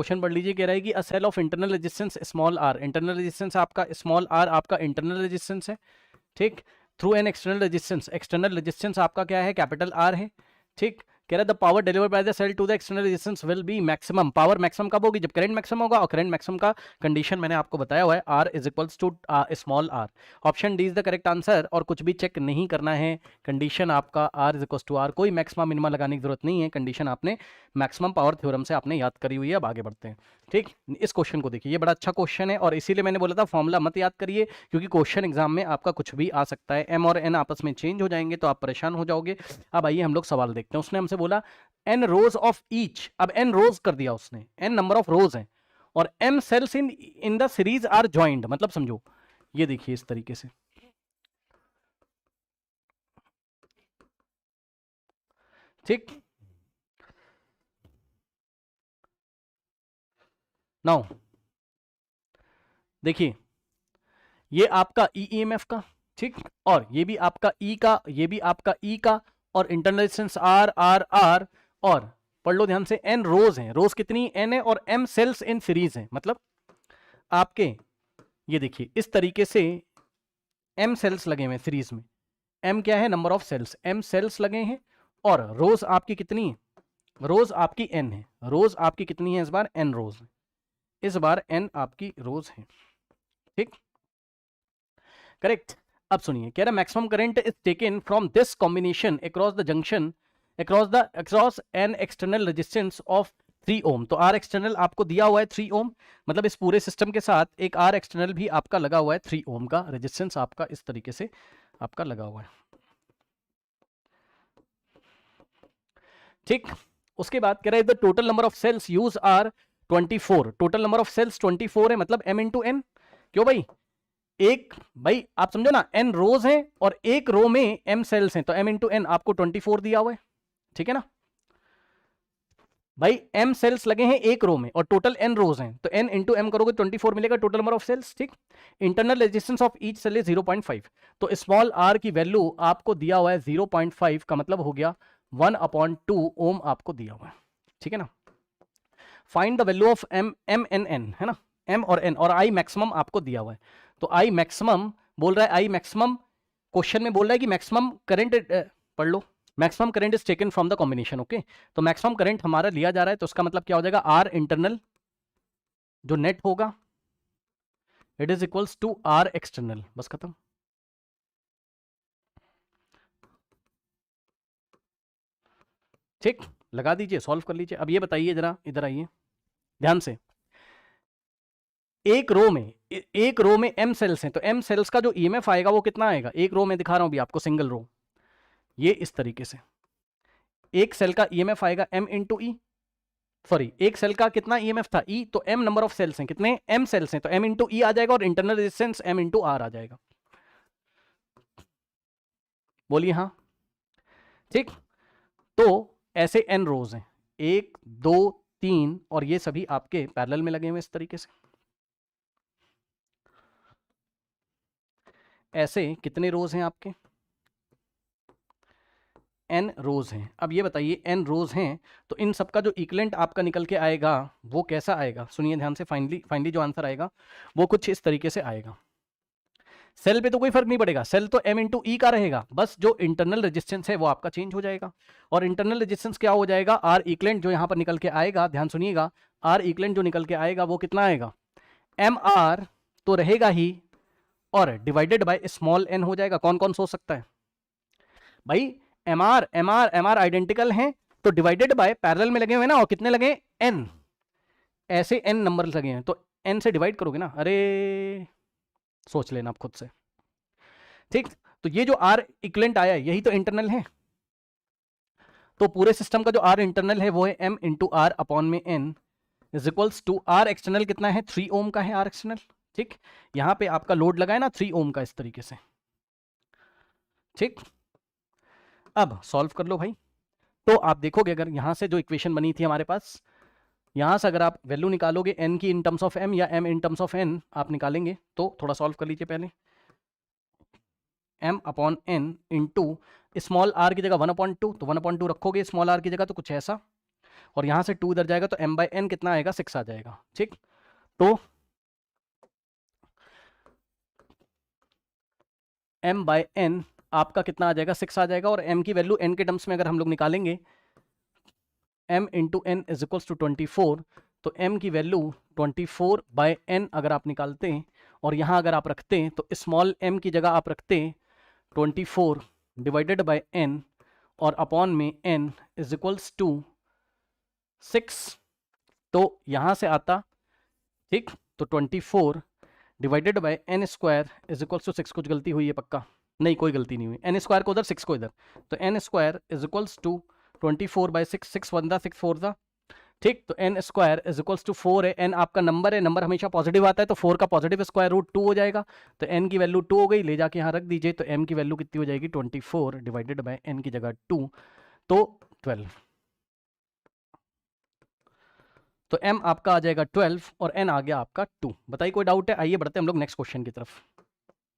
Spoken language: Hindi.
क्वेश्चन पढ़ लीजिए, कह रहा है कि a cell of internal resistance small r, internal resistance आपका स्मॉल आर आपका इंटरनल रेजिस्टेंस है, ठीक, through an external resistance, external resistance आपका क्या है, कैपिटल आर है, ठीक। कह रहा है the power delivered by the cell to the external resistance will be maximum, power maximum कब होगी, जब करंट मैक्सिमम होगा, और करंट मैक्सिमम का कंडीशन मैंने आपको बताया हुआ है R is equals to small r. Option D is the correct answer, और कुछ भी चेक नहीं करना है, कंडीशन आपका R is equals to R, कोई मैक्सिमम मिनिमा लगाने की जरूरत नहीं है, कंडीशन आपने मैक्सिमम पावर थ्योरम से आपने याद करी हुई है। अब आगे बढ़ते हैं, ठीक। इस क्वेश्चन को देखिए, ये बड़ा अच्छा क्वेश्चन है, और इसीलिए मैंने बोला था फॉर्मूला मत याद करिए, क्योंकि क्वेश्चन एग्जाम में आपका कुछ भी आ सकता है, एम और एन आपस में चेंज हो जाएंगे तो आप परेशान हो जाओगे। अब आइए हम लोग सवाल देखते हैं। उसने हमसे बोला n रोज ऑफ ईच, अब n रोज कर दिया उसने, n नंबर ऑफ रोज हैं, और m cells in the series are joint, मतलब समझो, ये देखिए इस तरीके से, ठीक। नाउ देखिए, ये आपका ईएमएफ का, ठीक, और ये भी आपका ई का, ये भी आपका ई का, और internal resistance r r r, और पढ़ लो ध्यान से, एन रोज हैं, रोज कितनी एन है, और एम सेल्स इन सीरीज हैं, मतलब आपके ये देखिए इस तरीके से एम सेल्स लगे हुए हैं सीरीज में, एम क्या है, number of cells, m cells लगे हैं, और रोज आपकी कितनी है, रोज आपकी एन है, रोज आपकी कितनी है इस बार, एन रोज है, इस बार एन आपकी रोज है, ठीक, करेक्ट। अब सुनिए, कह रहा maximum current is taken from this combination across the junction across N external resistance of 3 ओम, तो आर एक्सटर्नल आपको दिया हुआ है 3 ओम, मतलब इस पूरे सिस्टम के साथ एक आर एक्सटर्नल भी आपका लगा हुआ है, 3 ओम का रेजिस्टेंस आपका इस तरीके से आपका लगा हुआ है, ठीक। उसके बाद कह रहा है the total number of cells use are 24, total number of cells 24 है, मतलब m इंटू एन, क्यों भाई, एक, भाई आप समझो ना, n रोज हैं और एक रो में m सेल्स हैं, तो m इंटू एन आपको 24 दिया हुआ है, ठीक है ना भाई, m सेल्स लगे हैं एक रो में और टोटल n रोज हैं, तो n इंटू एम करोगे 24 मिलेगा टोटल नंबर ऑफ सेल्स, ठीक। Internal resistance of each cell is 0.5, तो स्मॉल r की वैल्यू आपको दिया हुआ है 0.5, का मतलब हो गया 1/2 ओम आपको दिया हुआ है, ठीक है ना। Find the value of m n n, है ना, m और n, और i मैक्सिमम आपको दिया हुआ है, तो i मैक्सिमम बोल रहा है, i मैक्सिमम क्वेश्चन में बोल रहा है कि मैक्सिमम करंट, पढ़ लो, maximum current is taken from the combination, okay, तो मैक्सिमम करंट हमारा लिया जा रहा है, तो उसका मतलब क्या हो जाएगा, आर इंटरनल जो नेट होगा it is equals to R external, बस खत्म, ठीक। लगा दीजिए, सॉल्व कर लीजिए। अब ये बताइए जरा, इधर आइए ध्यान से, एक रो में m सेल्स हैं, तो m सेल्स का जो ईएमएफ आएगा वो कितना आएगा, एक रो में दिखा रहा हूं अभी आपको, सिंगल रो, ये इस तरीके से, एक सेल का ईएमएफ आएगा m इंटू ई, सॉरी एक सेल का कितना ईएमएफ था ई, तो m नंबर ऑफ सेल्स हैं, कितने m सेल्स हैं, तो m इंटू ई आ जाएगा, और internal resistance m into r आ जाएगा, बोलिए हाँ, ठीक। तो ऐसे n रोज हैं, 1 2 3, और ये सभी आपके पैरेलल में लगे हुए इस तरीके से, ऐसे कितने रोज हैं आपके, n रोज हैं। अब ये बताइए n रोज हैं, तो इन सबका जो इक्वलेंट आपका निकल के आएगा वो कैसा आएगा, सुनिए ध्यान से, फाइनली जो आंसर आएगा वो कुछ इस तरीके से आएगा। सेल पे तो कोई फर्क नहीं पड़ेगा, सेल तो m इंटू ई का रहेगा, बस जो इंटरनल रेजिस्टेंस है वो आपका चेंज हो जाएगा, और इंटरनल रेजिस्टेंस क्या हो जाएगा, आर इक्वलेंट जो यहां पर निकल के आएगा, ध्यान सुनिएगा, आर इक्वलेंट जो निकल के आएगा वो कितना आएगा, एम आर तो रहेगा ही, और डिवाइडेड बाय स्मॉल n हो जाएगा। कौन कौन सोच सकता है भाई, एम आर आइडेंटिकल हैं, तो डिवाइडेड बाय पैरेलल में लगे हुए ना, और कितने लगे, n, ऐसे n नंबर लगे हैं, तो n से डिवाइड करोगे ना, अरे सोच लेना आप खुद से, ठीक। तो ये जो आर इक्वलेंट आया है यही तो इंटरनल है, तो पूरे सिस्टम का जो आर इंटरनल है वो है m इंटू आर अपॉन में n is equals to R external कितना है, 3 ओम का है आर एक्सटर्नल, ठीक। यहां पे आपका लोड लगा है ना 3 ओम का, इस तरीके से, ठीक। अब सॉल्व कर लो भाई, तो आप देखोगे अगर यहां से जो इक्वेशन बनी थी हमारे पास, यहां से अगर आप वैल्यू निकालोगे n की इन टर्म्स ऑफ m या m in terms of n आप निकालेंगे, तो थोड़ा सॉल्व कर लीजिए पहले, m upon n into small r की जगह 1/2, तो 1/2 रखोगे स्मॉल r की जगह, तो कुछ ऐसा, और यहाँ से 2 इधर जाएगा तो m बाई n कितना आएगा, 6 आ जाएगा। ठीक, तो m बाई n आपका कितना आ जाएगा, 6 आ जाएगा। और m की वैल्यू n के टर्म्स में अगर हम लोग निकालेंगे, m into n is equals to 24, तो m की वैल्यू 24 बाय n अगर आप निकालते हैं और यहाँ अगर आप रखते हैं तो स्मॉल m की जगह आप रखते हैं 24 डिवाइडेड बाय n और अपॉन में n इज इक्वल्स टू 6, तो यहाँ से आता, ठीक, तो 24 divided by n square is equals to 6। कुछ गलती हुई है पक्का? नहीं, कोई गलती नहीं हुई। n स्क्वायर को उधर, 6 को इधर, तो n square is equals to 24 by 6, 6 1 6 4 था, ठीक, तो n square is equals to 4 है। n आपका नंबर है, नंबर हमेशा पॉजिटिव आता है, तो 4 का पॉजिटिव स्क्वायर रूट 2 हो जाएगा, तो n की वैल्यू 2 हो गई, ले जाके यहाँ रख दीजिए, तो m की वैल्यू कितनी हो जाएगी, 24 डिवाइडेड बाय n की जगह 2, तो 12। तो m आपका आ जाएगा 12 और n आ गया आपका 2। बताइए कोई डाउट है? आइए बढ़ते हैं हम लोग नेक्स्ट क्वेश्चन की तरफ।